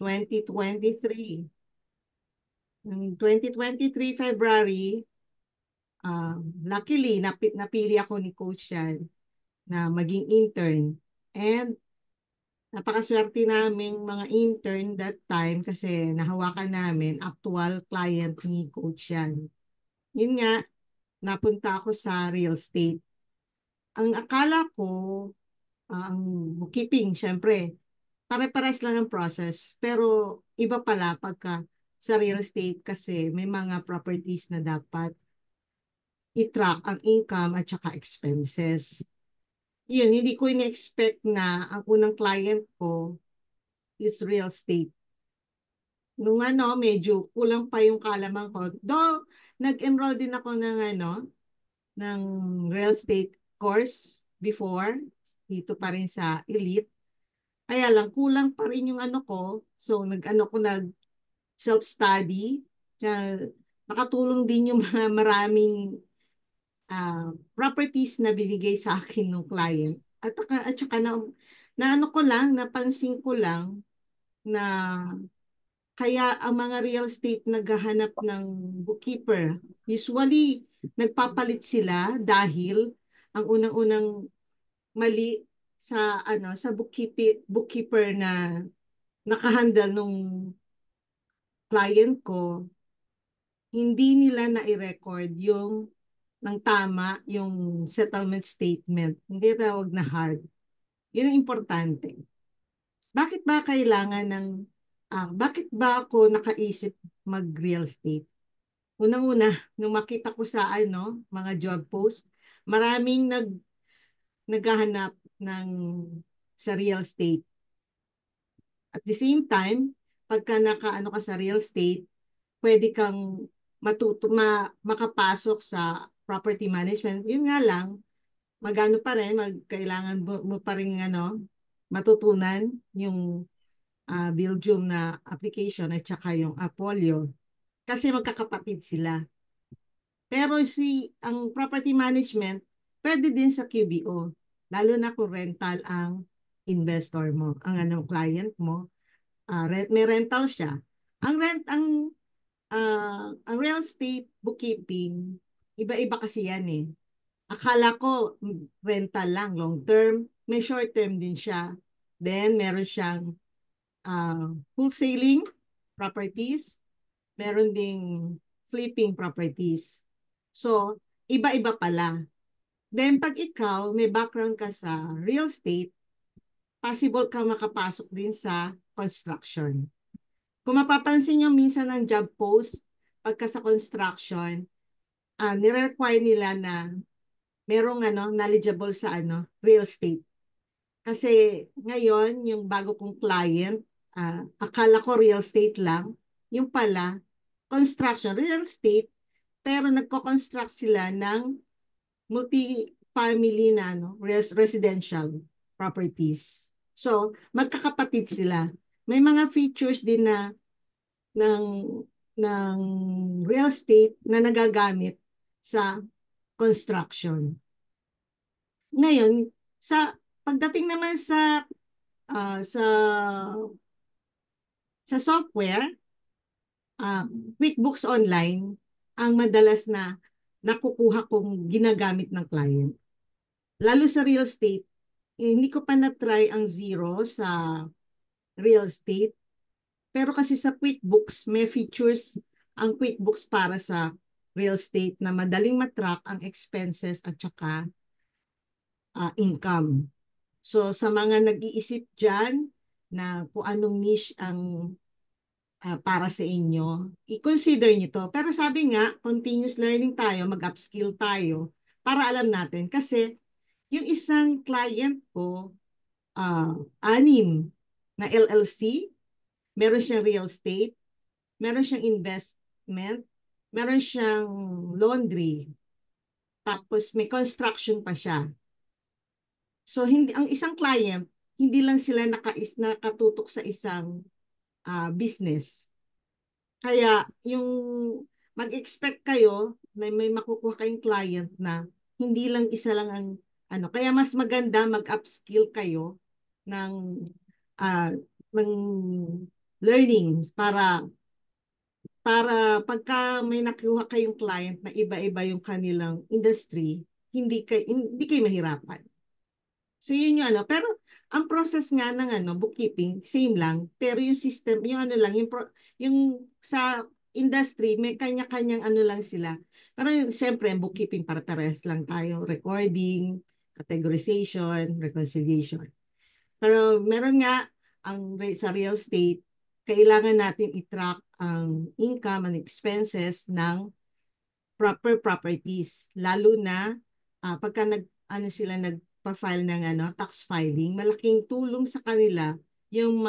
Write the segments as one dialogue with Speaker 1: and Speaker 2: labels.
Speaker 1: 2023. Noong 2023 February, luckily, napili ako ni Coach yan na maging intern. And napakaswerte naming mga intern that time kasi nahawakan namin actual client ni Coach yan. Yun nga, napunta ako sa real estate. Ang akala ko, ang bookkeeping, syempre, pare-pares lang ang process. Pero iba pala pagka sa real estate kasi may mga properties na dapat i-track ang income at saka expenses. Yun, hindi ko in-expect na ang unang client ko is real estate. Nung medyo kulang pa yung kalaman ko. Though, nag-enroll din ako ng real estate course before, dito pa rin sa Elite. Kaya lang, kulang pa rin yung ko. So, nag self-study. Nakatulong din yung mga maraming properties na binigay sa akin ng client. At saka ko lang, napansin ko lang na kaya ang mga real estate naghahanap ng bookkeeper. Usually, nagpapalit sila dahil ang unang-unang mali sa bookkeeper na nakahandle nung client ko, hindi nila na-record yung ng tama yung settlement statement. Hindi tawag na hard. Yun ang importante. Bakit ba ako nakaisip mag-real estate? Unang-una, nung makita ko sa mga job post, maraming naghahanap ng sa real estate. At the same time, pagka nakaano ka sa real estate, pwede kang makapasok sa property management. Yun nga lang, magano pa rin, kailangan mo pa rin matutunan yung Belgium na application at saka yung Apolio. Kasi magkakapatid sila. Pero ang property management, pwede din sa QBO. Lalo na kung rental ang investor mo, ang client mo. May rental siya. Ang real estate bookkeeping, iba-iba kasi yan eh. Akala ko rental lang, long term. May short term din siya. Then, meron siyang wholesaling properties. Meron ding flipping properties. So, iba-iba pala. Then, pag ikaw, may background ka sa real estate, possible ka makapasok din sa construction. Kung mapapansin nyo minsan ng job post, pagka sa construction, nire-require nila na merong knowledgeable sa real estate. Kasi ngayon, yung bago kong client, akala ko real estate lang, yung pala, construction, real estate, pero nagko-construct sila ng multi-family na residential properties. So, magkakapatid sila. May mga features din na ng ng real estate na nagagamit sa construction. Ngayon, pagdating naman ah, sa sa software, QuickBooks Online ang madalas na nakukuha kong ginagamit ng client. Lalo sa real estate, hindi ko pa na-try ang zero sa real estate. Pero kasi sa QuickBooks, may features ang QuickBooks para sa real estate na madaling matrack ang expenses at saka income. So sa mga nag-iisip dyan na kung anong niche ang para sa inyo, i-consider nyo to. Pero sabi nga, continuous learning tayo, mag-upskill tayo para alam natin. Kasi yung isang client ko, 6 na LLC, meron siyang real estate, meron siyang investment, meron siyang laundry, tapos may construction pa siya. So ang isang client, hindi lang sila nakatutok sa isang business. Kaya yung mag-expect kayo na may makukuha kayong client na hindi lang isa lang ang kaya mas maganda mag-upskill kayo ng uh, ng learning para pagka may nakuha kayong client na iba-iba yung kanilang industry, hindi kayo mahirapan. So yun yung ano, pero ang process nga ng bookkeeping, same lang, pero yung system, yung ano lang, yung sa industry, may kanya-kanyang ano lang sila. Pero siyempre, ang bookkeeping para parehas lang tayo, recording, categorization, reconciliation. Pero meron nga sa real estate, kailangan natin i-track ang income and expenses ng proper properties, lalo na pagka sila nagpa-file ng tax filing, malaking tulong sa kanila yung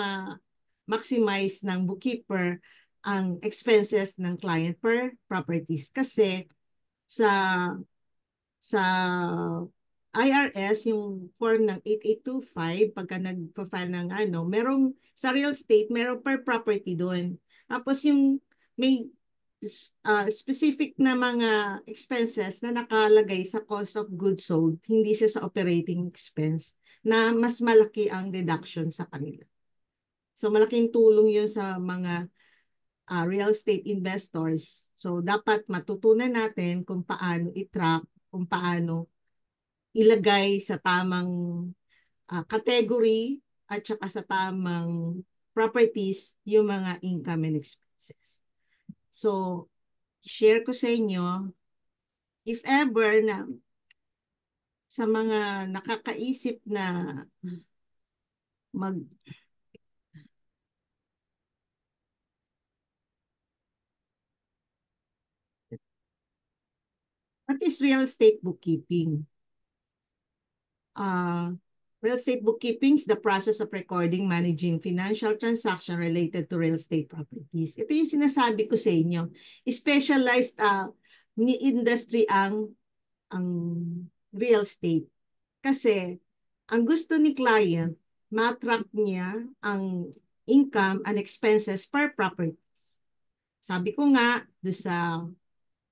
Speaker 1: maximize ng bookkeeper ang expenses ng client per properties kasi sa sa IRS yung form ng 8825 pagka nagpa-file ng merong sa real estate merong per property doon. Tapos yung may specific na mga expenses na nakalagay sa cost of goods sold, hindi siya sa operating expense na mas malaki ang deduction sa kanila. So malaking tulong yun sa mga real estate investors. So dapat matutunan natin kung paano i-track, kung paano ilagay sa tamang category at saka sa tamang properties yung mga income and expenses. So, share ko sa inyo, if ever na sa mga nakakaisip na mag what is real estate bookkeeping? Uh, Real estate bookkeeping is the process of recording, managing financial transaction related to real estate properties. Ito yung sinasabi ko sa inyo. Specialized ni industry ang real estate. Kasi ang gusto ni client, matrack niya ang income and expenses per properties. Sabi ko nga, do sa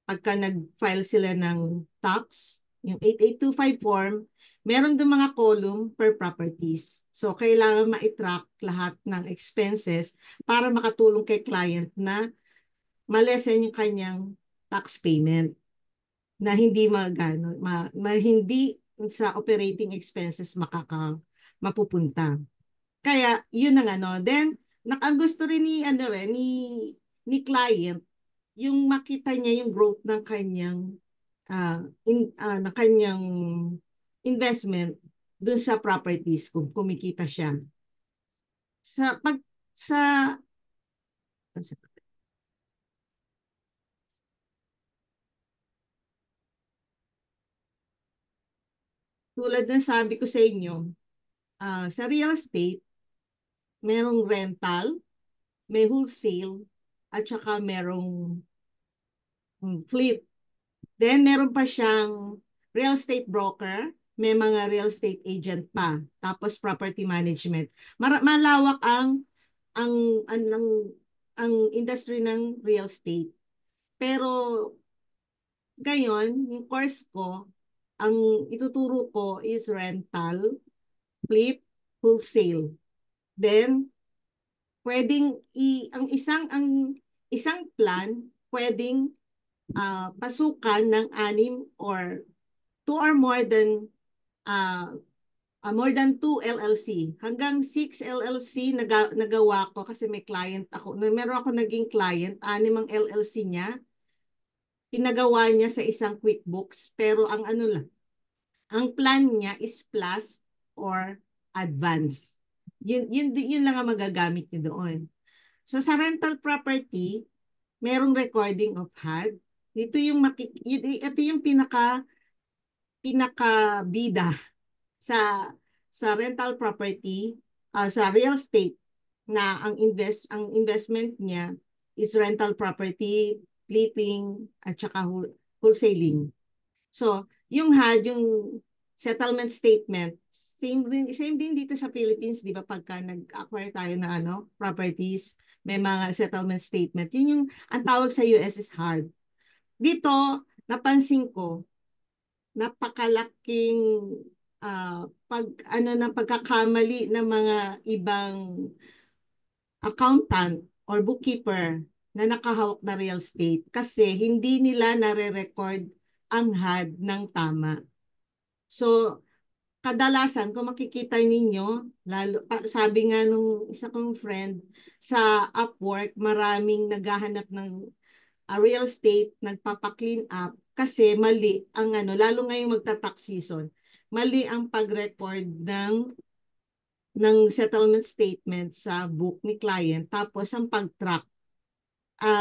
Speaker 1: pagka nag-file sila ng tax, yung 8825 form, meron doon mga column per properties. So, kailangan ma-track lahat ng expenses para makatulong kay client na malesen yung kanyang tax payment na hindi magano, hindi sa operating expenses mapupunta. Kaya, yun ang Then, ang gusto rin ni client, yung makita niya yung growth ng kanyang ng kanyang investment dun sa properties kung kumikita siya. Sa pag sa tulad ng sabi ko sa inyo, sa real estate, merong rental, may wholesale, at saka merong flip. Then meron pa siyang real estate broker, may mga real estate agent pa, tapos property management. Malawak ang ang ang, ang industry ng real estate. Pero ngayon, yung course ko, ang ituturo ko is rental, flip, wholesale. Then ang isang plan pwedeng pasukan ng anim or two or uh, more than 2 LLC. Hanggang 6 LLC nagawa ko kasi may client ako. Meron ako naging client, anim ang LLC niya. Pinagawa niya sa isang QuickBooks. Pero ang plan niya is plus or advance. Yun lang ang magagamit niyo doon. So sa rental property, merong recording of HUD. Ito yung pinaka bida sa rental property, sa real estate na ang investment niya is rental property, flipping at saka wholesaling. So, yung HUD, yung settlement statement, same din dito sa Philippines, 'di ba? Pagka nag-acquire tayo ng properties, may mga settlement statement. Yun yung ang tawag sa US is HUD. Dito, napansin ko, napakalaking pagkakamali ng mga ibang accountant or bookkeeper na nakahawak na real estate kasi hindi nila nare-record ang HUD ng tama. So, kadalasan kung makikita ninyo, lalo sabi nga nung isa kong friend sa Upwork, maraming naghahanap ng real estate, nagpapa-clean up kasi mali ang lalo ngayong magta-tax season. Mali ang pag-record ng settlement statement sa book ni client tapos ang pag-track.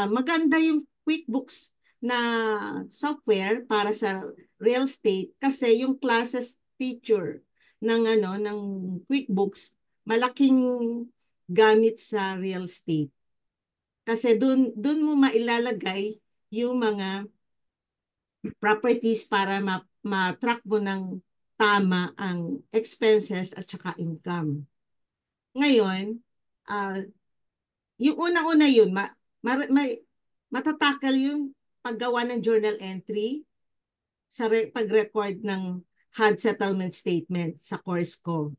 Speaker 1: Maganda yung QuickBooks na software para sa real estate kasi yung classes feature ng QuickBooks malaking gamit sa real estate. Kasi dun mo mailalagay yung mga properties para ma-track mo ng tama ang expenses at saka income. Ngayon, uh, yung unang-una yun, matatakal yung paggawa ng journal entry sa pag-record ng HUD settlement statement sa course ko.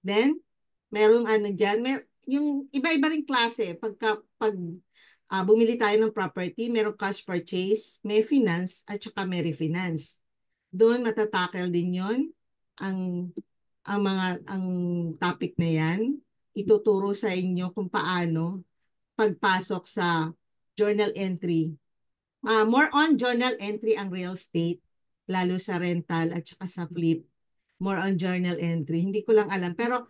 Speaker 1: Then, merong dyan, yung iba-iba ring klase. Pag bumili tayo ng property, merong cash purchase, may finance, at saka may refinance. Doon matatakel din yon ang ang topic na yan. Ituturo sa inyo kung paano pagpasok sa journal entry. More on journal entry ang real estate, lalo sa rental at saka sa flip. More on journal entry. Hindi ko lang alam. Pero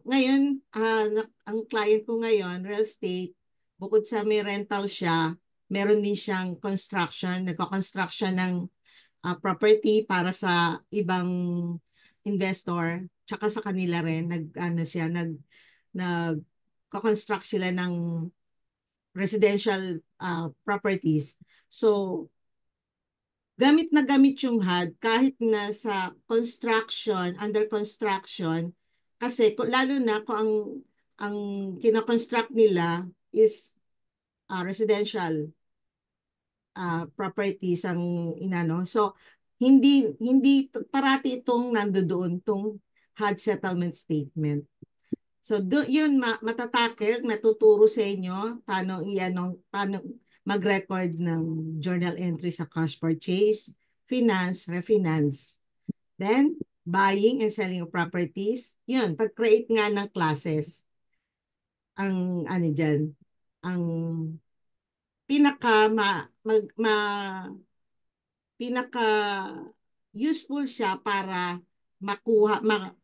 Speaker 1: ngayon, ang client ko ngayon, real estate, bukod sa may rental siya, meron din siyang construction, nagko-construction ng property para sa ibang investor, tsaka sa kanila rin, nag-construct sila ng residential properties. So, gamit na gamit yung HUD kahit na sa construction, under construction, kasi lalo na kung ang kina-construct nila is residential properties ang inano. So, hindi parati itong nandoon tong HUD settlement statement. So, yun matatakil, matuturo sa inyo paano mag-record ng journal entry sa cash purchase, finance, refinance. Then, buying and selling of properties. Yun, pag-create nga ng classes. Ang dyan, ang pinaka pinaka useful siya para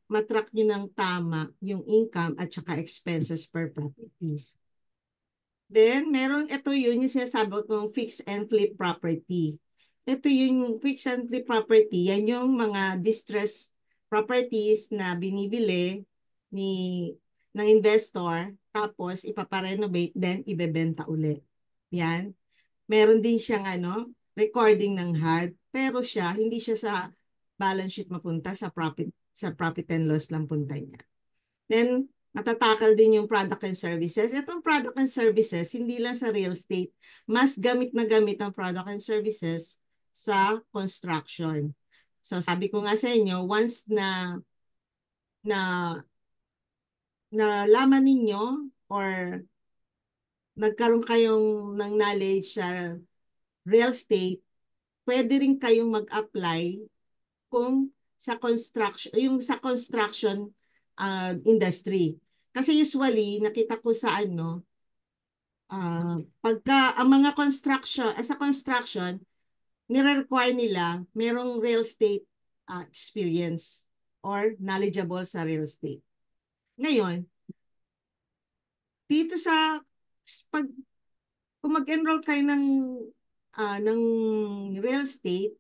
Speaker 1: matrack nyo ng tama yung income at saka expenses per properties. Then, ito yung sinasabi kong fix and flip property. Ito yung fix and flip property, yan yung mga distressed properties na binibili ng investor, tapos ipaparenovate, then ibebenta uli. Yan. Meron din siyang recording ng HUD, pero hindi siya sa balance sheet mapunta, sa profit and loss lang punta niya. Then, matatakal din yung product and services. Itong product and services, hindi lang sa real estate, mas gamit na gamit ang product and services sa construction. So, sabi ko nga sa inyo, once na nalaman ninyo or nagkaroon kayong ng knowledge sa real estate, pwede rin kayong mag-apply kung sa construction industry. Kasi usually, nakita ko sa pagka ang mga sa construction, nire-require nila merong real estate experience or knowledgeable sa real estate. Ngayon, dito pag, kung mag-enroll kayo ng real estate,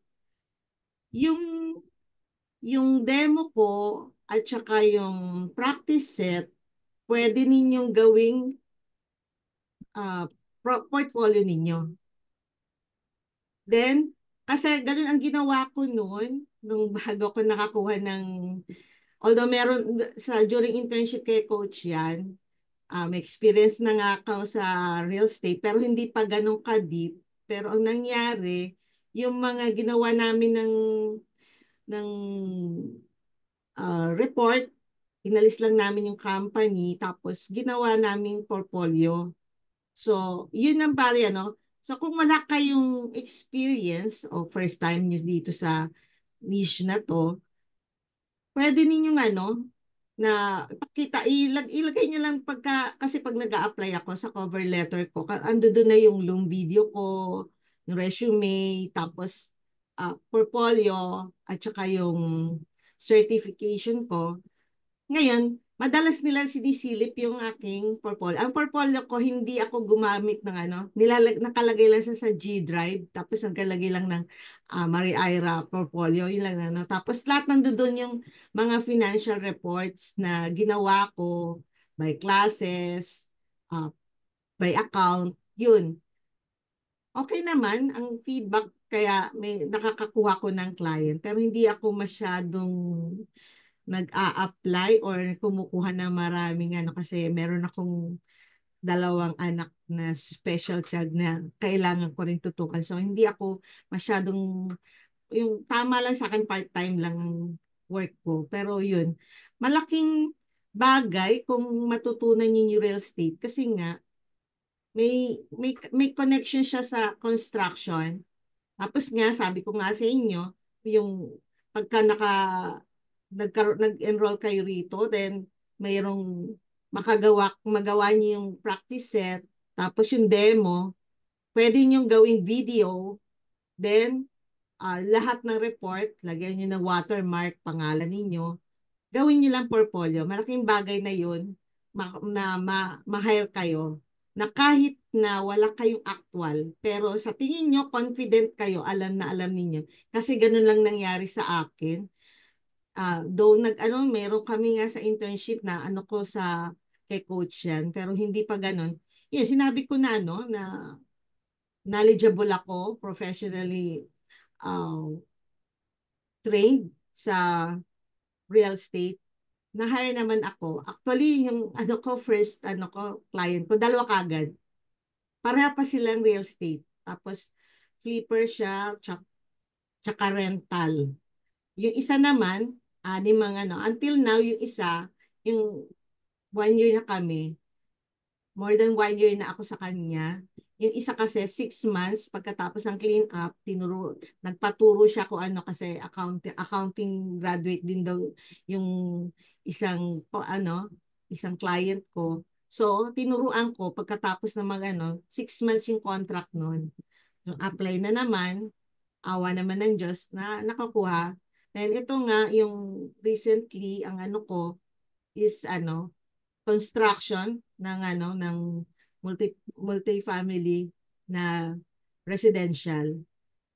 Speaker 1: yung demo ko at saka yung practice set, pwede ninyong gawing portfolio ninyo. Then, kasi ganun ang ginawa ko noon, nung bago ko nakakuha although meron, during internship kay coach yan, may experience na nga ako sa real estate, pero hindi pa ganun ka-deep. Pero ang nangyari, yung mga ginawa namin ng report, Inalis lang namin yung company, tapos ginawa naming portfolio. So, yun ang bali, ano. So, kung wala kayong experience o first time nyo dito sa niche na to, pwede ninyong ano, na ipakita, ilagay nyo lang pagka, kasi pag nag-a-apply ako sa cover letter ko, ando doon na yung loom video ko, yung resume, tapos portfolio, at saka yung certification ko. Ngayon, madalas nila sinisilip yung aking portfolio. Ang portfolio ko, hindi ako gumamit ng ano, nakalagay lang sa G Drive, tapos nakalagay lang ng Marie Ira portfolio, yun lang ano. Tapos lahat nandoon yung mga financial reports na ginawa ko by classes, uh, by account, yun. Okay naman ang feedback, kaya may nakakakuha ko ng client, pero hindi ako masyadong nag-a-apply or kumukuha ng maraming ano, kasi meron akong dalawang anak na special child na kailangan ko rin tutukan. So hindi ako masyadong, yung tama lang sa akin, part-time lang ang work ko. Pero yun, malaking bagay kung matutunan niyo yung real estate, kasi nga may connection siya sa construction. Tapos nga, sabi ko nga sa inyo, yung pagka nag-enroll kayo rito, then mayroong magawa niyo yung practice set, tapos yung demo, pwede niyo gawing video, then lahat ng report, lagyan niyo ng watermark, pangalan ninyo, gawin niyo lang portfolio. Malaking bagay na yun, ma-hire kayo, na kahit na wala kayong actual, pero sa tingin nyo, confident kayo, alam na alam ninyo. Kasi ganun lang nangyari sa akin. Though meron kami nga sa internship na ano ko sa kay coach yan, pero hindi pa ganun. Yun, sinabi ko na na knowledgeable ako, professionally uh, trained sa real estate. Na-hire naman ako. Actually, yung first client ko, dalawa kagad. Pareha pa silang real estate. Tapos, flipper siya, tsaka rental. Yung isa naman, anim until now, yung isa, yung 1 year na kami, more than 1 year na ako sa kanya. Yung isa kasi 6 months pagkatapos ng clean up, nagpaturo siya kung ano, kasi accounting graduate din daw yung isang client ko. So, tinuruan ko pagkatapos ng 6 months yung contract noon. Yung apply na naman, awa naman ng Diyos na nakakuha. Then ito nga yung recently ang ko is construction ng multi-family na residential.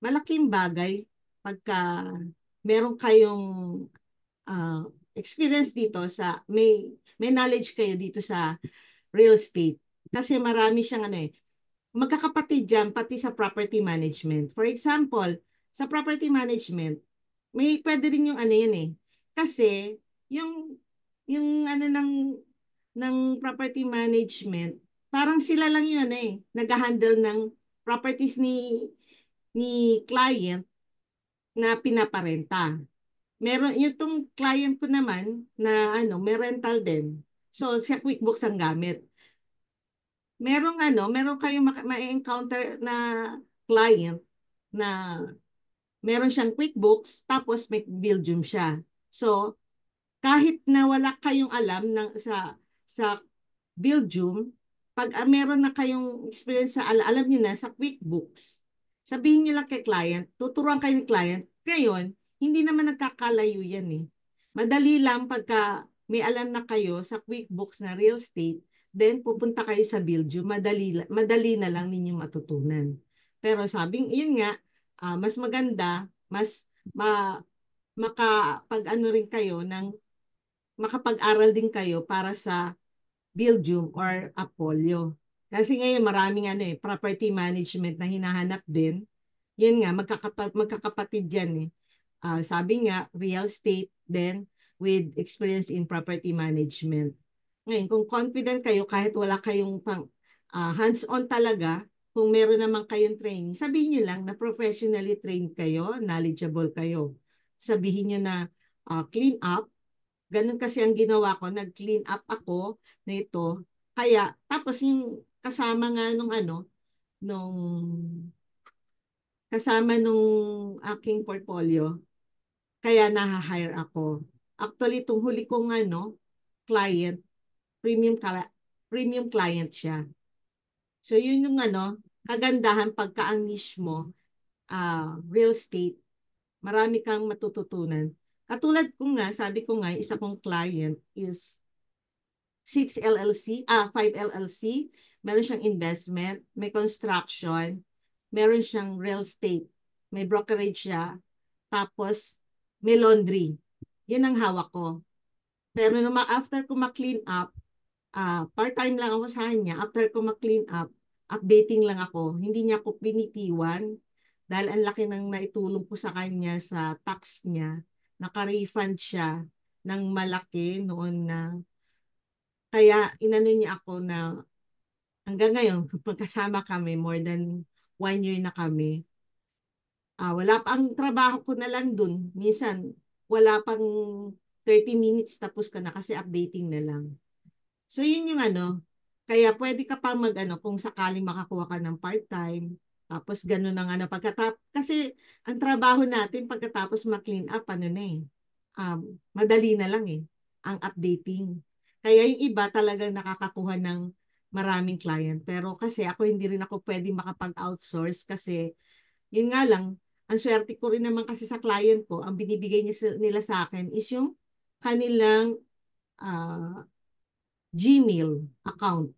Speaker 1: Malaking bagay pagka meron kayong uh, experience dito, may knowledge kayo dito sa real estate. Kasi marami siyang magkakapatid dyan pati sa property management. For example, sa property management, may pwede rin yung yun Kasi yung ng property management, parang sila lang yun nag-handle ng properties ni client na pinaparenta. Meron yung tong client ko naman na may rental din. So, sa QuickBooks ang gamit. Meron kayong ma-encounter na client na meron siyang QuickBooks, tapos may Buildum siya. So, kahit na wala kayong alam sa Buildum, pag meron na kayong experience alam niyo na sa QuickBooks, sabihin niyo lang kay client, tuturuan kayo ni client. Ngayon, hindi naman nagkakalayo yan Madali lang pagka may alam na kayo sa QuickBooks na real estate, then pupunta kayo sa Buildum, madali na lang ninyo matutunan. Pero yun nga, mas maganda, mas makapag-ano rin kayo makapag-aral din kayo para sa Belgium or Apollo. Kasi ngayon maraming property management na hinahanap din. Yan nga, magkakapatid yan sabi nga, real estate then with experience in property management. Ngayon, kung confident kayo, kahit wala kayong hands-on talaga, kung meron naman kayong training, sabihin nyo lang na professionally trained kayo, knowledgeable kayo. Sabihin nyo na clean up, Ganun kasi ang ginawa ko, nag-clean up ako nito. Kaya, tapos yung kasama nga nung nung kasama nung aking portfolio, kaya na-hire ako. Actually, itong huli kong client, premium, premium client siya. So, yun yung kagandahan pagka ang niche mo, real estate, marami kang matututunan. Katulad ko nga, sabi ko nga, isa kong client is 5 LLC, meron siyang investment, may construction, meron siyang real estate, may brokerage siya, tapos may laundry. Yun ang hawak ko. Pero after ko ma-clean up, part-time lang ako sa kanya. After ko ma-clean up, updating lang ako. Hindi niya ako pinitiwan dahil ang laki ng naitulong ko sa kanya sa tax niya. Naka-refund siya ng malaki noon na kaya inano niya ako na hanggang ngayon, magkasama kami, more than 1 year na kami. Wala pa ang trabaho ko na lang dun. Minsan, wala pang 30 minutes tapos ka na kasi updating na lang. So, yun yung kaya pwede ka pa kung sakaling makakuha ka ng part-time, tapos gano'n ang kasi ang trabaho natin pagkatapos ma-clean up, na madali na lang ang updating. Kaya yung iba talagang nakakakuha ng maraming client. Pero kasi ako hindi rin ako pwede makapag-outsource kasi yun nga lang, ang swerte ko rin naman kasi sa client ko, ang binibigay nila sa akin is yung kanilang ah, Gmail account.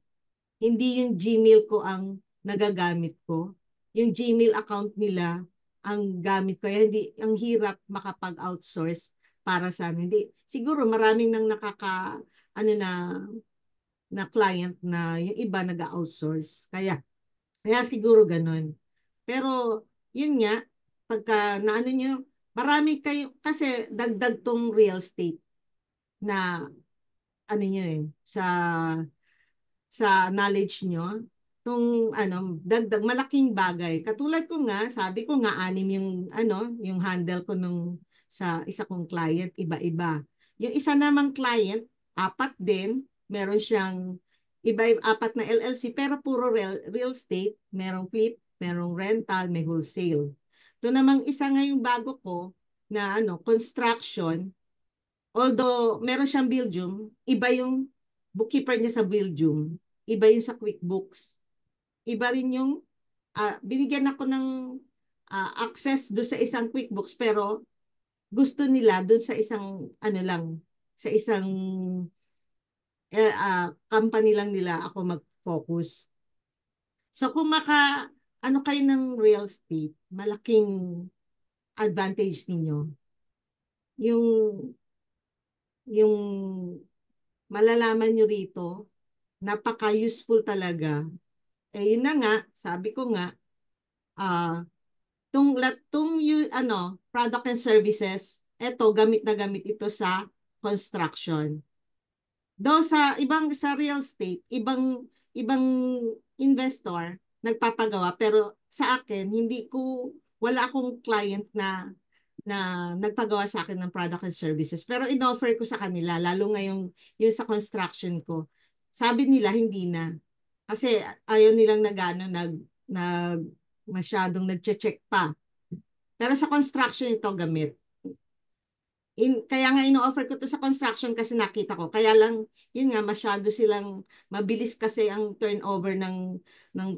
Speaker 1: Hindi yung Gmail ko ang nagagamit ko. Yung Gmail account nila ang gamit ko. Kaya hindi, ang hirap makapag-outsource para sa amin. Hindi, siguro maraming nang na client na yung iba nag-outsource. Kaya siguro ganun. Pero, yun nga, pagka naano nyo, marami kayo, kasi dagdag tong real estate na nyo sa knowledge nyo, tung dagdag malaking bagay. Katulad ko nga, sabi ko nga anim yung handle ko sa isa kong client, iba-iba. Yung isa namang client, apat din, meron siyang apat na LLC pero puro real estate, merong flip, merong rental, may wholesale. Ito namang isa ngayong bago ko na construction. Although meron siyang Belgium, iba yung bookkeeper niya sa Belgium, iba yung sa QuickBooks. Iba rin yung binigyan ako ng access do sa isang QuickBooks pero gusto nila doon sa isang lang, sa isang company lang nila ako mag-focus. So kung kayo ng real estate, malaking advantage ninyo. Yung malalaman nyo rito, napaka-useful talaga. Yun na nga, sabi ko nga, product and services, eto, gamit na gamit ito sa construction. Sa real estate, ibang investor nagpapagawa, pero sa akin, wala akong client na nagpagawa sa akin ng product and services. Pero in-offer ko sa kanila, lalo ngayong yung sa construction ko. Sabi nila, hindi na. Kasi ayaw nilang nag masyadong nagche-check pa. Pero sa construction ito gamit. Kaya nga ino-offer ko to sa construction kasi nakita ko. Kaya lang, yun nga, masyado silang, mabilis kasi ang turnover ng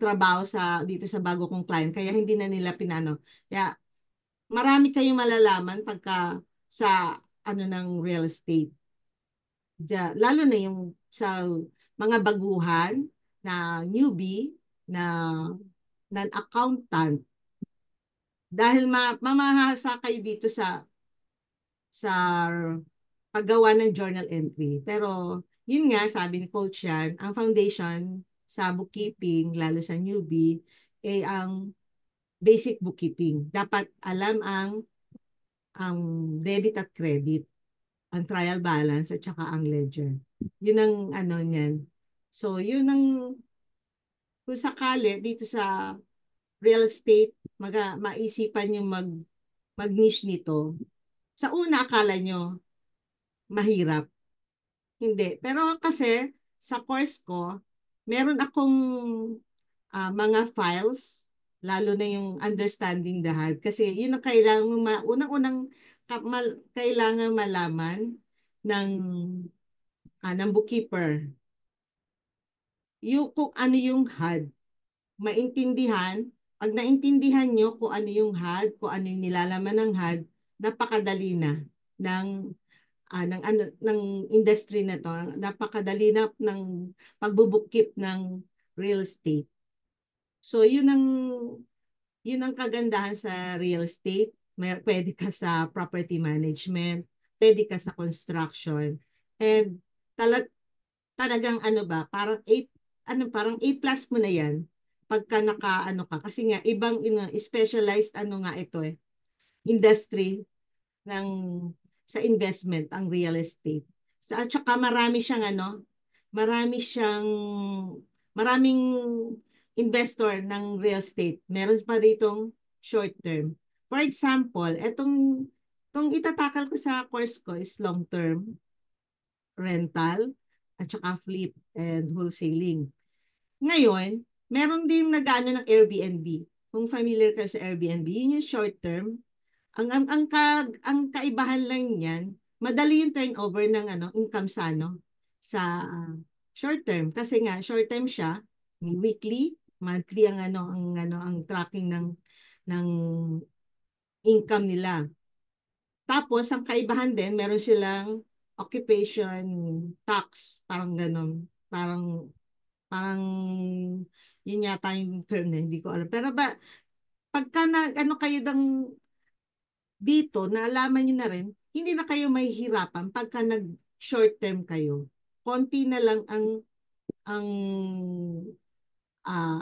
Speaker 1: trabaho dito sa bago kong client. Kaya hindi na nila pinano. Kaya marami kayong malalaman pagka sa ng real estate. Lalo na yung sa mga baguhan na newbie na non-accountant dahil mamahasa kayo dito sa paggawa ng journal entry. Pero yun nga, sabi ni Coach yan, ang foundation sa bookkeeping, lalo sa newbie, ang basic bookkeeping. Dapat alam ang debit at credit, ang trial balance at saka ang ledger. Yun ang niyan. So, yun ang kung sakali dito sa real estate, maisipan yung mag-niche nito. Sa una, akala nyo, mahirap. Hindi. Pero kasi sa course ko, meron akong mga files, lalo na yung understanding the HUD. Kasi yun ang kailangan, unang-unang kailangan malaman ng, ng bookkeeper. Yung kung ano yung HUD. Maintindihan, pag naintindihan nyo kung ano yung HUD, kung ano yung nilalaman ng HUD, napakadali na ng ng industry na to. Napakadali na ng pagbubookkeep ng real estate. So yun ang kagandahan sa real estate. Pwede ka sa property management, pwede ka sa construction. And talag, talagang ano ba, parang A plus mo na yan pagka naka ka. Kasi nga, ibang specialized nga ito industry ng sa investment ang real estate. At saka marami siyang maraming investor ng real estate. Meron pa ditong short term. For example, itong itatakal ko sa course ko is long term rental at saka flip and wholesaling. Ngayon, meron din nag-ano ng Airbnb. Kung familiar ka sa Airbnb, yun yung short term. Ang kaibahan lang niyan, madali yung turnover ng income sa short term kasi nga short term siya, may weekly, monthly ang tracking ng income nila. Tapos ang kaibahan din, meron silang occupation tax, parang ganon. Parang yun yata yung term na hindi ko alam. Pero pagka kayo dito, naalaman nyo na rin, hindi na kayo mahihirapan pagka nag-short term kayo. Konti na lang ang ah,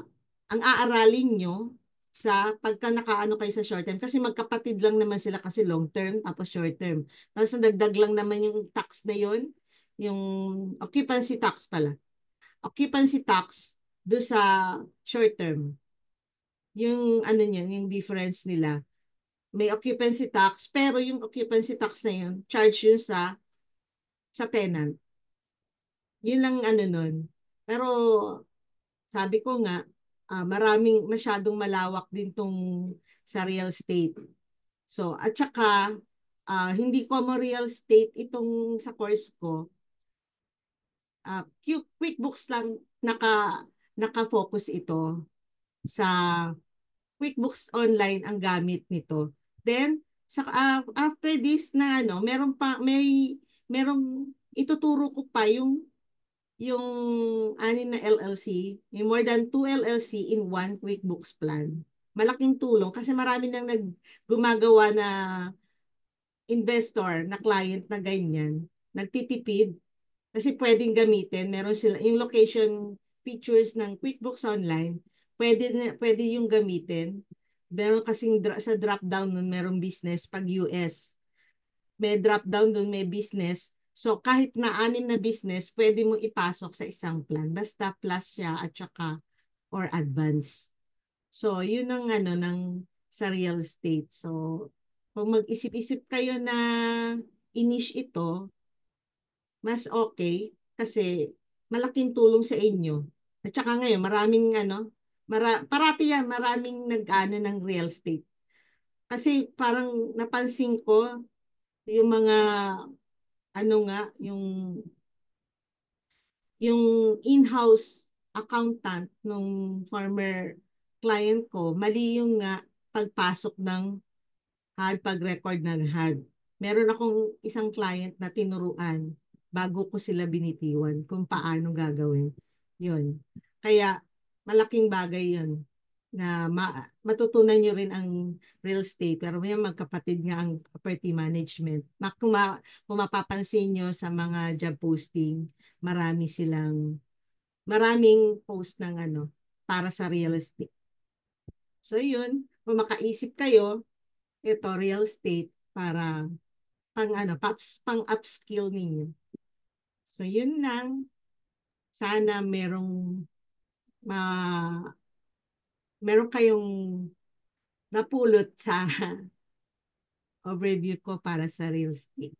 Speaker 1: ang aaralin nyo sa pagka nakaano kayo sa short term kasi magkapatid lang naman sila kasi long term tapos short term. Tapos dagdag lang naman yung tax na yon, yung occupancy tax pala. Occupancy tax do sa short term. Yung niyan, yung difference nila. May occupancy tax, pero yung occupancy tax na yun, charge yun sa tenant. Yun lang nun. Pero sabi ko nga, masyadong malawak din tong sa real estate. So, at saka, hindi ko mo real estate itong sa course ko. QuickBooks lang naka-focus ito sa QuickBooks Online ang gamit nito. Then after this na merong ituturo ko pa yung anim na LLC, may more than 2 LLC in one QuickBooks plan. Malaking tulong kasi marami nang gumagawa na investor na client na ganyan, nagtitipid kasi pwedeng gamitin, meron sila yung location features ng QuickBooks Online, pwede yung gamitin. Meron kasing sa drop down nun merong business pag US. May drop down dun may business. So kahit na anim na business, pwede mo ipasok sa isang plan basta plus siya at saka or advance. So yun ang sa real estate. So kung mag-isip-isip kayo na inish ito, mas okay kasi malaking tulong sa inyo. At saka ngayon, parati yan, maraming ng real estate. Kasi parang napansin ko, yung mga, yung in-house accountant nung former client ko, mali yung pagpasok ng HUD, pag-record ng HUD. Meron akong isang client na tinuruan bago ko sila binitiwan kung paano gagawin. Yun. Kaya malaking bagay yun na matutunan nyo rin ang real estate. Pero may magkapatid nga ang property management. Kung mapapansin nyo sa mga job posting, maraming post ng para sa real estate. So yun, kung makaisip kayo, ito real estate para pang upskill ninyo. So yun lang. Sana ma meron kayong napulot sa overview ko para sa real estate.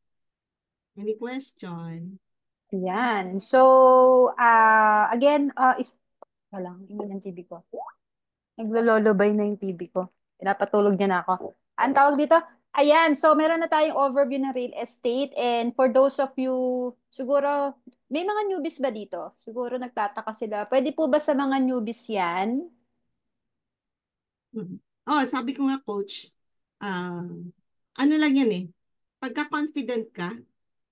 Speaker 1: Any question?
Speaker 2: Ayan. So, again, wala, ingay ng TV ko. Naglo-lullaby na yung TV ko. Pinapatulog niya na ako. Ang tawag dito? Ayan, so meron na tayong overview ng real estate. And for those of you, siguro, may mga newbies ba dito? Siguro nagtataka sila. Pwede po ba sa mga newbies yan?
Speaker 1: Mhm. Oh, sabi ko nga coach, ah, ano lang yan eh. Pagka confident ka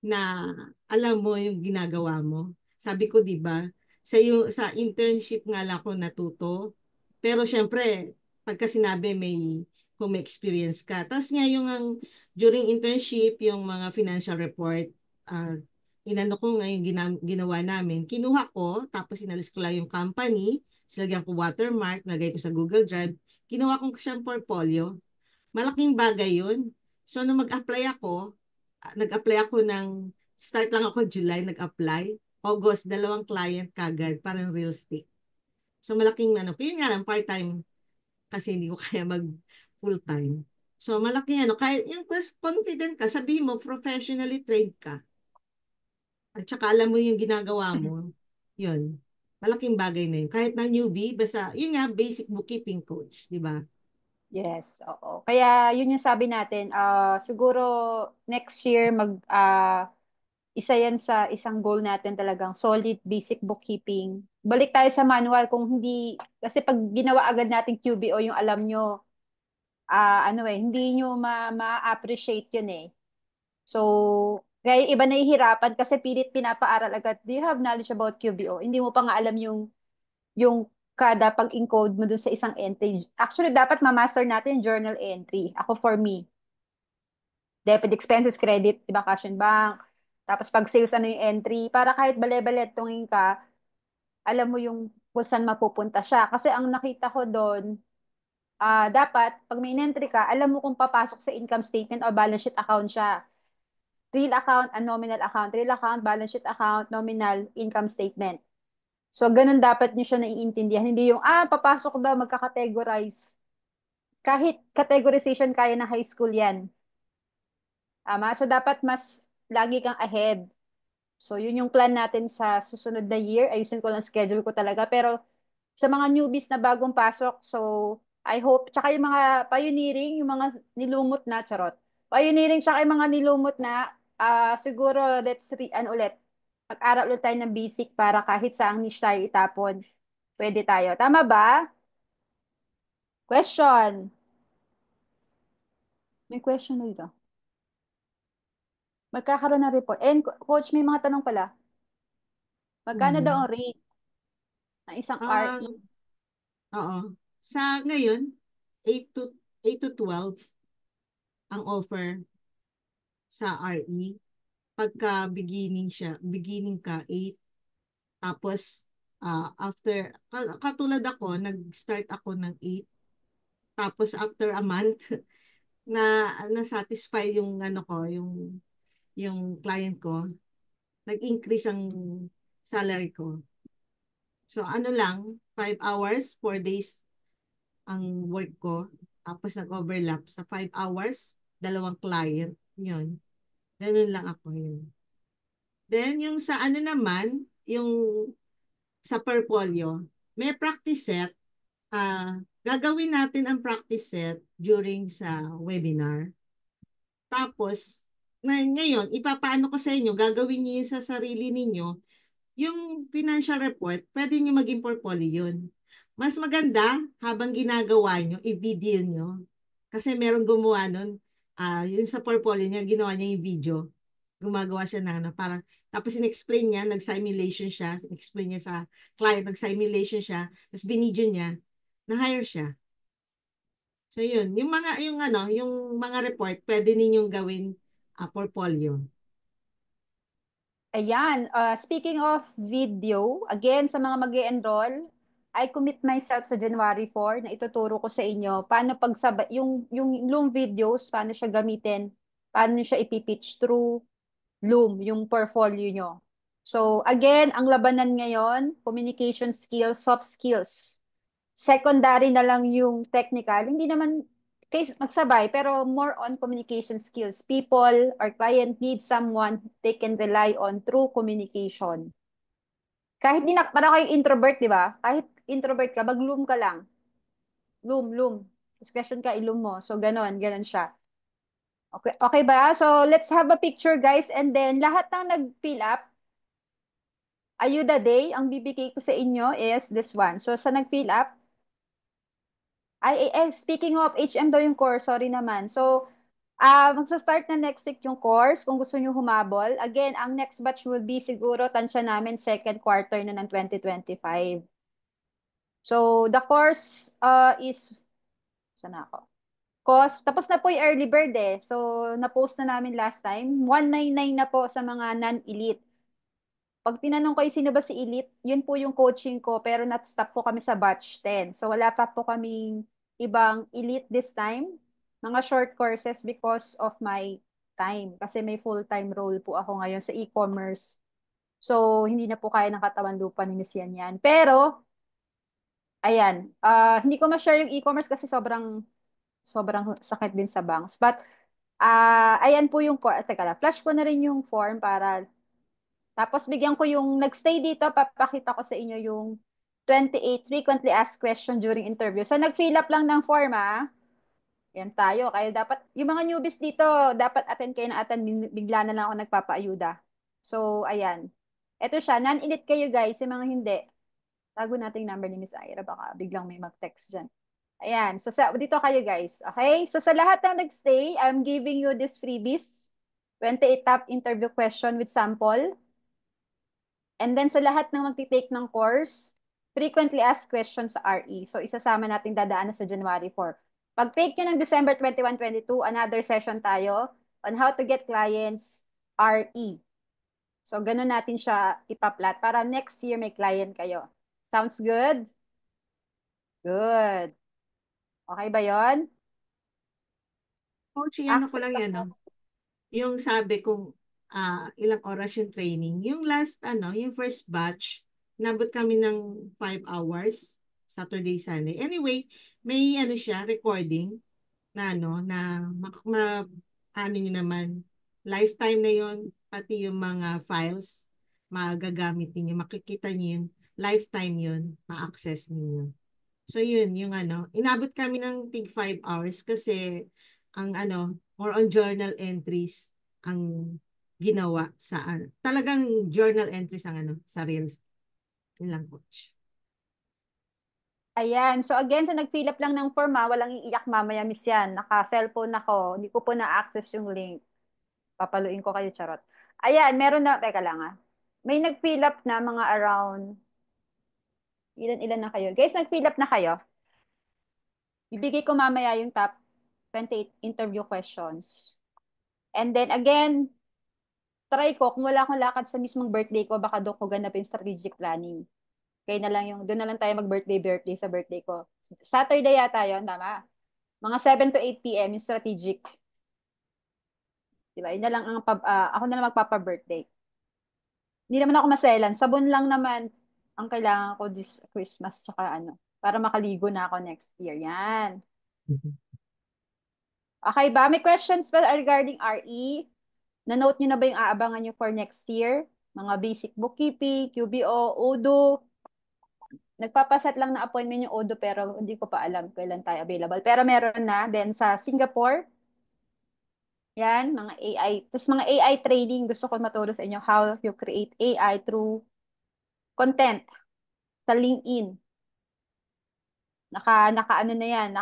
Speaker 1: na alam mo yung ginagawa mo. Sabi ko 'di ba, sa internship nga lang ako natuto. Pero syempre, pagka sinabi kung may experience ka. Tapos nga during internship, yung mga financial report, ah, inano ko nga yung ginawa namin. Kinuha ko, tapos inalis ko lang yung company, silagyan ko watermark, lagay ko sa Google Drive. Kinuha ko siyang portfolio. Malaking bagay yun. So, nung nag-apply ako start lang ako July, nag-apply. August, dalawang client kagad, parang real estate. So, malaking yun nga lang, part-time, kasi hindi ko kaya mag full-time. So, malaking kahit yung mas confident ka, sabihin mo, professionally trained ka, at saka alam mo yung ginagawa mo, yun, malaking bagay na yun. Kahit na newbie, basta, yun nga, basic bookkeeping coach, di ba?
Speaker 2: Yes, oo. Kaya yun yung sabi natin, siguro next year isa yan sa isang goal natin talagang solid basic bookkeeping. Balik tayo sa manual kung hindi, kasi pag ginawa agad natin QBO yung alam nyo, hindi nyo ma-appreciate yun eh. So, kaya yung iba nahihirapan kasi pilit pinapaaral agad. Do you have knowledge about QBO? Hindi mo pa nga alam yung kada pag-encode mo dun sa isang entry. Actually, dapat ma-master natin yung journal entry. Ako for me, debit expenses, credit, diba, cash and bank. Tapos pag sales, ano yung entry. Para kahit bale-bale tungin ka, alam mo yung kung saan mapupunta siya. Kasi ang nakita ko doon, dapat pag may entry ka, alam mo kung papasok sa income statement o balance sheet account siya. Real account and nominal account. Real account, balance sheet account, nominal, income statement. So, ganun dapat nyo siya naiintindihan. Hindi yung, papasok daw, magka-categorize. Kahit categorization kaya na high school yan. Tama? So, dapat mas lagi kang ahead. So, yun yung plan natin sa susunod na year. Ayusin ko lang schedule ko talaga. Pero, sa mga newbies na bagong pasok, so, I hope, tsaka yung mga pioneering, yung mga nilumot na, charot. Pioneering, tsaka yung mga nilumot na, siguro, ulit, mag-aral ulit tayo ng basic para kahit saang niche tayo itapon, pwede tayo. Tama ba? Question. May question na dito. Magkakaroon ng report. And coach, may mga tanong pala. Magkano daw
Speaker 1: Mhm.
Speaker 2: ang rate ng isang
Speaker 1: Ah,
Speaker 2: RE?
Speaker 1: oo. Sa ngayon, 8 to 8 to 12 ang offer sa RE. Pagka beginning ka 8, tapos katulad ako, nag-start ako ng 8, tapos after a month na na-satisfy yung yung client ko, nag-increase ang salary ko. So ano lang, 5 hours, 4 days ang work ko. Tapos nag-overlap sa 5 hours, dalawang client. Yun. Ganun lang ako yun. Then, yung sa ano naman, yung sa portfolio, may practice set. Gagawin natin ang practice set during sa webinar. Tapos, ngayon, ipapaano ko sa inyo, gagawin niyo yun sa sarili ninyo. Yung financial report, pwede nyo maging portfolio yun. Mas maganda, habang ginagawa nyo, i-video nyo. Kasi merong gumawa nun, yung sa portfolio niya, ginawa niya yung video. Gumagawa siya ng parang, tapos in-explain niya, nag-simulation siya, in-explain niya sa client, nag-simulation siya, tapos binidyo niya, na-hire siya. So yun, yung mga report, pwede ninyong gawin portfolio.
Speaker 2: Ayan, speaking of video, again, sa mga mag enroll I commit myself sa January 4 na ituturo ko sa inyo paano yung Loom videos, paano siya gamitin, paano siya ipipitch through Loom, yung portfolio nyo. So, again, ang labanan ngayon, communication skills, soft skills. Secondary na lang yung technical. Hindi naman, case magsabay, pero more on communication skills. People or client needs someone they can rely on through communication. Kahit di na, para kayong introvert, di ba? Kahit introvert ka, mag-loom ka lang. Loom, loom. Tapos question ka, ilum mo. So, ganon siya. Okay, okay ba? So, let's have a picture, guys. And then, lahat ng nag-fill up, Ayuda Day, ang bibigay ko sa inyo is this one. So, sa nag-fill up, speaking of HM daw yung course, sorry naman. So, magsa-start na next week yung course kung gusto nyo humabol. Again, ang next batch will be siguro tansya namin second quarter na ng 2025. So, the course is, saan na ako? Cost, tapos na po yung early bird eh. So, na-post na namin last time. 199 na po sa mga non-elite. Pag tinanong ko yung sino ba si elite, yun po yung coaching ko, pero not-stop po kami sa batch 10. So, wala pa po kaming ibang elite this time. Mga short courses because of my time. Kasi may full-time role po ako ngayon sa e-commerce. So, hindi na po kaya ng katawan lupa ni Miss Yan yan. Pero, ayan, hindi ko ma-share yung e-commerce kasi sobrang sakit din sa banks. But, ayan po yung, teka lang, flash ko na rin yung form para, tapos bigyan ko yung nagstay dito, papakita ko sa inyo yung 28 frequently asked question during interview. So, nag-fill up lang ng form, yan tayo. Kaya dapat, yung mga newbies dito, dapat attend kayo na attend, bigla na lang ako nagpapaayuda. So, ayan. Ito siya, non-elite kayo guys, yung mga hindi. Tago natin yung number ni Miss Ira, baka biglang may mag-text dyan. Ayan, so dito kayo guys, okay? So sa lahat ng nagstay, I'm giving you this freebies, 28 top interview question with sample. And then sa lahat ng magti-take ng course, frequently asked questions sa RE. So isasama natin dadaan na sa January 4. Pag take nyo ng December 21, 22, another session tayo on how to get clients RE. So ganun natin siya ipaplat para next year may client kayo. Sounds good? Good. Okay ba yon?
Speaker 1: Coach, ano ko
Speaker 2: Access
Speaker 1: lang yan, no?
Speaker 2: ako.
Speaker 1: Yung sabi kong ilang oras yung training. Yung last, yung first batch, nabot kami ng 5 hours, Saturday, Sunday. Anyway, may siya, recording, na ano nyo naman, lifetime na yon pati yung mga files, magagamit niyo makikita niyo yun, lifetime yun, ma-access niyo. So yun, yung inabot kami ng tig 5 hours kasi ang more on journal entries ang ginawa sa talagang journal entries ang sa Reels. Yun lang, coach.
Speaker 2: Ayan. So again, sa nag-fill up lang ng form, walang iiyak mamaya, miss yan. Naka-cellphone ako. Hindi ko po na-access yung link. Papaluin ko kayo, charot. Ayan, meron na, teka lang May nag-fill up na mga around, ilan-ilan na kayo. Guys, nag-fill up na kayo. Bibigay ko mamaya yung top 28 interview questions. And then again, try ko, kung wala akong lakad sa mismong birthday ko, baka doon ko ganapin yung strategic planning. Kaya na lang doon na lang tayo mag-birthday sa birthday ko. Saturday yata yon, tama? Mga 7 to 8 p.m. yung strategic. Diba? Yun na lang ako na lang magpapa-birthday. Hindi naman ako maselan. Sabon lang naman ang kailangan ko this Christmas tsaka para makaligo na ako next year. Yan.
Speaker 1: Mhm.
Speaker 2: Okay ba? May questions ba regarding RE? Na-note nyo na ba yung aabangan nyo for next year? Mga basic bookkeeping, QBO, Odoo. Nagpapaset lang na appointment yung Odoo pero hindi ko pa alam kailan tayo available. Pero meron na. Then sa Singapore, yan, mga AI. Tapos mga AI training, gusto ko maturo sa inyo how you create AI through content sa LinkedIn. Naka ano na yan,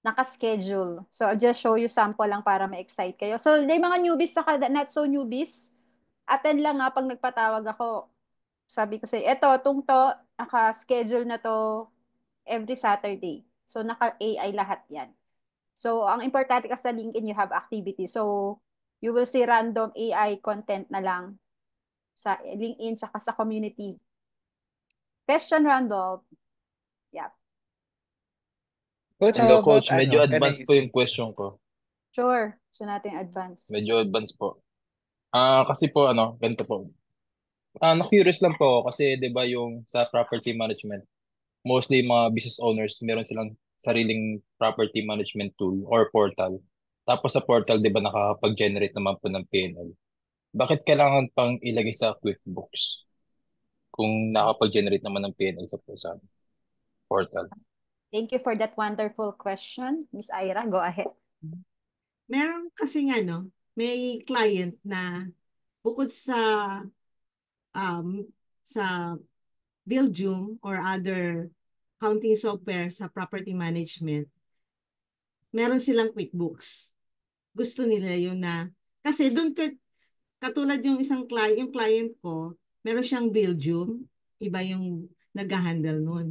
Speaker 2: naka-schedule. So, I'll just show you sample lang para ma-excite kayo. So, may mga newbies saka not so newbies. Attend lang pag nagpatawag ako. Sabi ko sa eto, naka-schedule na to every Saturday. So, naka-AI lahat yan. So, ang importante kasi sa LinkedIn, you have activity. So, you will see random AI content na lang sa LinkedIn saka sa community. Question random. Yeah.
Speaker 3: Coach,
Speaker 2: So,
Speaker 3: how
Speaker 4: Hello
Speaker 3: about
Speaker 4: coach, medyo
Speaker 3: ano,
Speaker 4: advanced po yung question ko.
Speaker 2: sure. So, natin advance.
Speaker 4: Medyo advanced po. Kasi po ganito po. Na-curious lang po ako kasi 'di ba yung sa property management, mostly mga business owners, meron silang sariling property management tool or portal. Tapos sa portal, di ba, nakakapag-generate naman po ng PNL. Bakit kailangan pang ilagay sa QuickBooks kung nakapag-generate naman ng PNL sa portal?
Speaker 2: Thank you for that wonderful question. Miss Ira, go ahead.
Speaker 1: Meron kasi ano, may client na bukod um, sa Belgium or other accounting software sa property management, meron silang QuickBooks. Gusto nila yun na, kasi doon katulad yung isang client, yung client ko, meron siyang Belgium, iba yung nag-handle nun.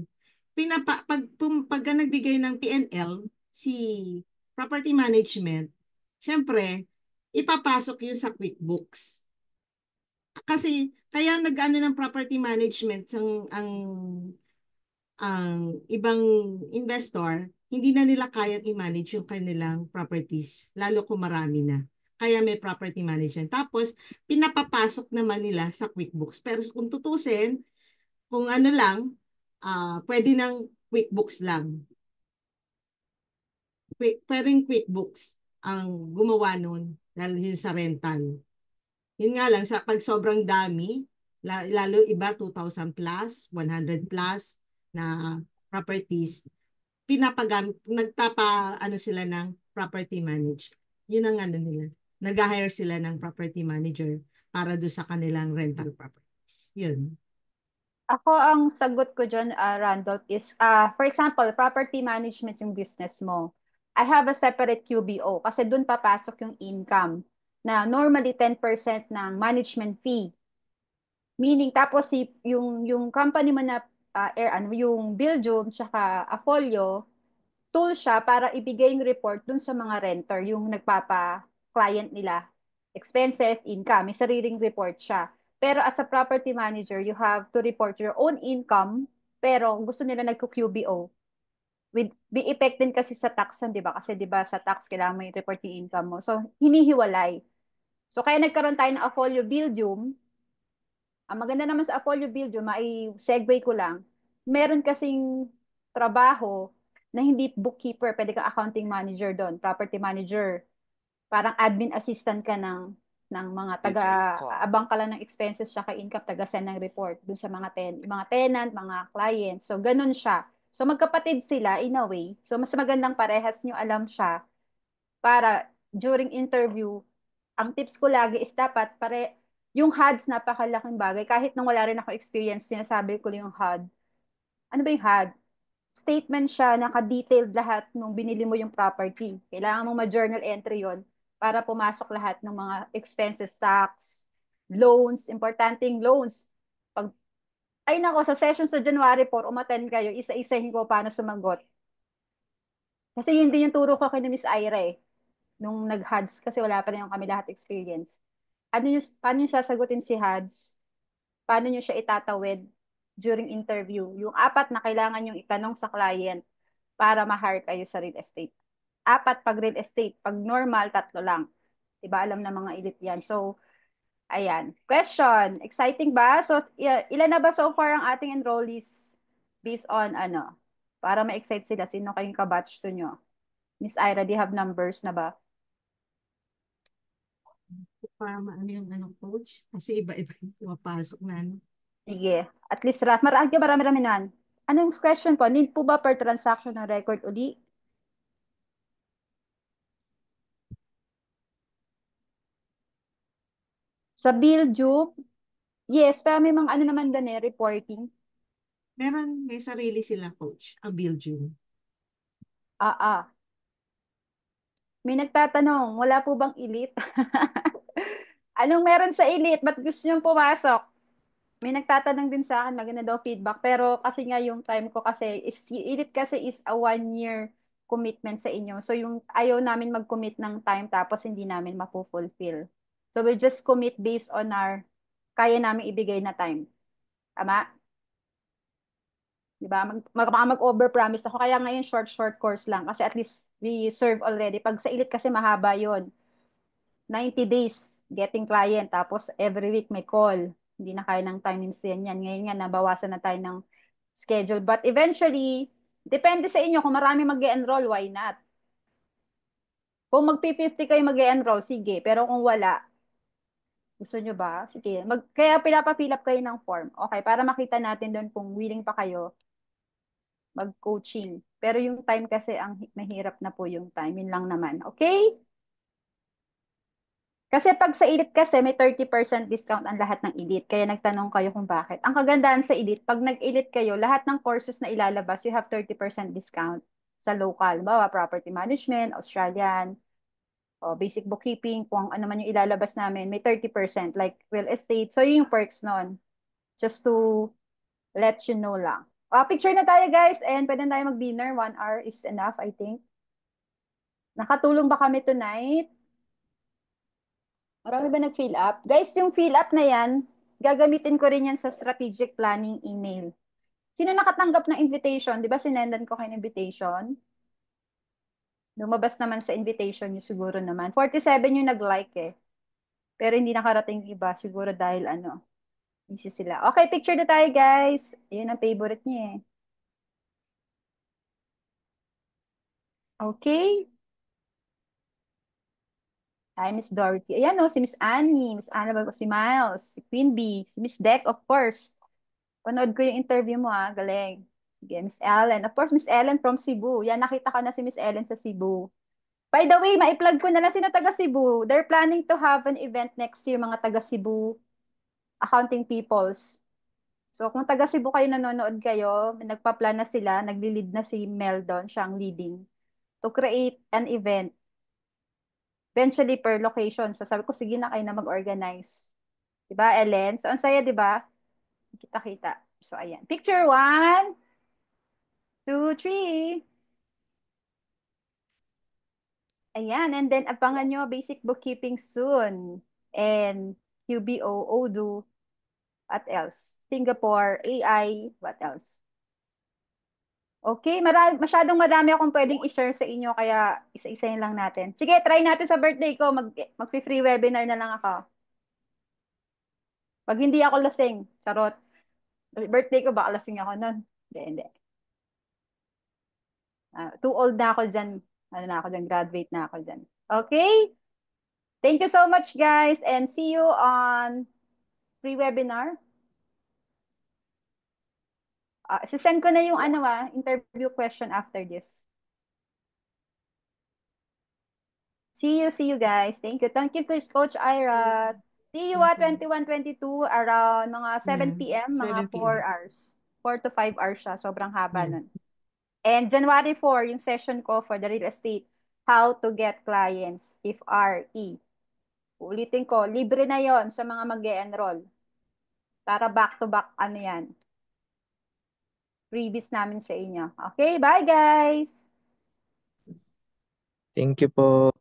Speaker 1: Pag nagbigay ng PNL, si property management, syempre, ipapasok yun sa QuickBooks. Kasi, kaya nag-ano ng property management ang ibang investor, hindi na nila kayang i-manage yung kanilang properties, lalo kung marami na. Kaya may property management. Tapos, pinapapasok naman nila sa QuickBooks. Pero kung tutusin, kung ano lang, pwede ng QuickBooks lang. Pwedeng QuickBooks ang gumawa nun dahil yun sa rental. Yun nga lang, sa pag sobrang dami, lalo iba 2,000 plus, 100 plus na properties, ano sila ng property manager. Yun ang ano nila. Nag-hire sila ng property manager para do sa kanilang rental properties. Yun.
Speaker 2: Ako, ang sagot ko dyan, Randolph, is, for example, property management yung business mo. I have a separate QBO kasi dun papasok yung income na normally 10% ng management fee. Meaning, tapos yung company mo na, yung Belgium tsaka Afolio, tool siya para ibigay yung report dun sa mga renter, yung nagpapa-client nila. Expenses, income, may sariling report siya. Pero as a property manager, you have to report your own income, pero gusto nila nagko-QBO. Be effect din kasi sa tax, di ba? Kasi di ba sa tax, kailangan mo i-report yung income mo. So, hinihiwalay. So, kaya nagkaroon tayo ng Afolio Belgium. Ang maganda naman sa Afolio Belgium, segue ko lang, meron kasing trabaho na hindi bookkeeper, pwede ka accounting manager doon, property manager. Parang admin assistant ka ng mga taga-abang ka lang ng expenses tsaka income, taga-send ng report dun sa mga tenant, mga client. So, ganun siya. So, magkapatid sila in a way. So, mas magandang parehas nyo alam siya para during interview, ang tips ko lagi is dapat yung HUDs napakalaking bagay. Kahit nung wala rin ako experience, sinasabi ko yung HUD. Ano ba yung HUD? Statement siya, naka-detailed lahat nung binili mo yung property. Kailangan mong ma-journal entry yon para pumasok lahat ng mga expenses, tax, loans, importanteng loans. Pag, ay nako, sa session sa January 4, umaten kayo, isa-isahin ko paano sumagot. Kasi yun din yung turo ko kay Miss Ira eh. Nung nag-HUDs, kasi wala pa rin yung kami lahat experience. Paano nyo sasagutin si HUDs? Paano nyo siya itatawid during interview? Yung apat na kailangan yung itanong sa client para ma-hire kayo sa real estate. Apat pag real estate. Pag normal, tatlo lang. Diba? Alam na mga elite yan. So, ayan. Question. Exciting ba? So, ilan na ba so far ang ating enrollees based on ano? Para ma-excite sila. Sino kayong kabatch to nyo? Miss Ira, do you have numbers na ba?
Speaker 1: Para maano yung ano, coach. Kasi iba-iba yung pumapasok na ano.
Speaker 2: Sige. At least, marami-rami naman. Anong question po? Need po ba per transaction ng record uli? Sa bill due, yes, pero may mga ano naman doon eh, reporting.
Speaker 1: May sarili sila, coach, ang Belgium.
Speaker 2: Ah. May nagtatanong, wala po bang elite? Anong meron sa elite? Ba't gusto niyong pumasok? May nagtatanong din sa akin, maganda daw feedback. Pero kasi nga yung time ko kasi, elite kasi is a 1 year commitment sa inyo. So yung ayaw namin mag-commit ng time tapos hindi namin mapufulfill. So we just commit based on our kaya namin ibigay na time. Tama? Di ba? Mag-over-promise ako. Kaya ngayon short course lang. Kasi at least we serve already. Pag sa elite kasi mahaba yon, 90 days getting client. Tapos every week may call. Hindi na kaya ng time ni Miss yan. Ngayon nga, nabawasan na tayo ng schedule. But eventually, Depende sa inyo kung marami mag-enroll, why not? Kung mag-50 kayo mag-enroll, sige. Pero kung wala, gusto nyo ba? Sige. Kaya pinapa-fill up kayo ng form. Okay, para makita natin doon kung willing pa kayo mag-coaching. Pero yung time kasi, mahirap na po yung time. Yun lang naman. Okay? Kasi pag sa Elite kasi, may 30% discount ang lahat ng Elite. Kaya nagtanong kayo kung bakit. Ang kagandahan sa Elite, pag nag-Elite kayo, lahat ng courses na ilalabas, you have 30% discount sa local. Bawa, property management, Australian, o basic bookkeeping, kung ano man yung ilalabas namin, may 30%, like real estate. So, yun yung perks nun. Just to let you know lang. Picture na tayo, guys, and pwede na tayo mag-dinner. 1 hour is enough, I think. Nakatulong ba kami tonight? Marami ba nag-fill up? Guys, yung fill up na yan, gagamitin ko rin yan sa strategic planning email. Sino nakatanggap ng invitation? Di ba sinendan ko kayo ng invitation? Lumabas naman sa invitation nyo siguro naman. 47 yung nag-like eh. Pero hindi nakarating yung iba. Siguro dahil ano, busy sila. Okay, picture na tayo guys. Yun ang favorite niya eh. Okay. Hi, Miss Dorothy. Ayan o, si Miss Annie, Miss Annabelle, si Miles, si Queen Bee, si Miss Deck, of course. Panood ko yung interview mo ha, galing. Sige, Miss Ellen. Of course, Miss Ellen from Cebu. Yan, nakita ko na si Miss Ellen sa Cebu. By the way, maiplug ko na lang sino taga Cebu. They're planning to have an event next year, mga taga Cebu accounting peoples. So, kung taga Cebu kayo, nanonood kayo, nagpa-plan na sila, nagli-lead na si Meldon, siyang leading, to create an event, eventually per location. So, sabi ko, sige na kayo na mag-organize. Diba, Ellen? So, ang saya, diba? Kita-kita. So, ayan. Picture 1, 2, 3. Ayan. And then, abangan nyo basic bookkeeping soon. And QBO, Odoo. What else? Singapore, AI. What else? Okay, masyadong madami akong pwedeng i-share sa inyo, kaya isa-isayin lang natin. Sige, try natin sa birthday ko. Mag-free webinar na lang ako. Pag hindi ako lasing, charot. Birthday ko, baka lasing ako nun. Hindi, hindi. Too old na ako dyan. Ano na ako dyan, graduate na ako dyan. Okay? Thank you so much, guys, and see you on free webinar. Send ko na yung interview question after this. See you guys. Thank you. Thank you, Coach Ira. See you at 21-22 around mga 7 p.m., mga
Speaker 1: 7
Speaker 2: 4
Speaker 1: p.m.
Speaker 2: hours. 4 to 5 hours siya. Sobrang haba
Speaker 1: Mm.
Speaker 2: nun. And January 4, yung session ko for the real estate, how to get clients, if RE. Ulitin ko, libre na yon sa mga mag-e-enroll. Para back-to-back, yan, freebies namin sa inyo. Okay, bye guys!
Speaker 3: Thank you po.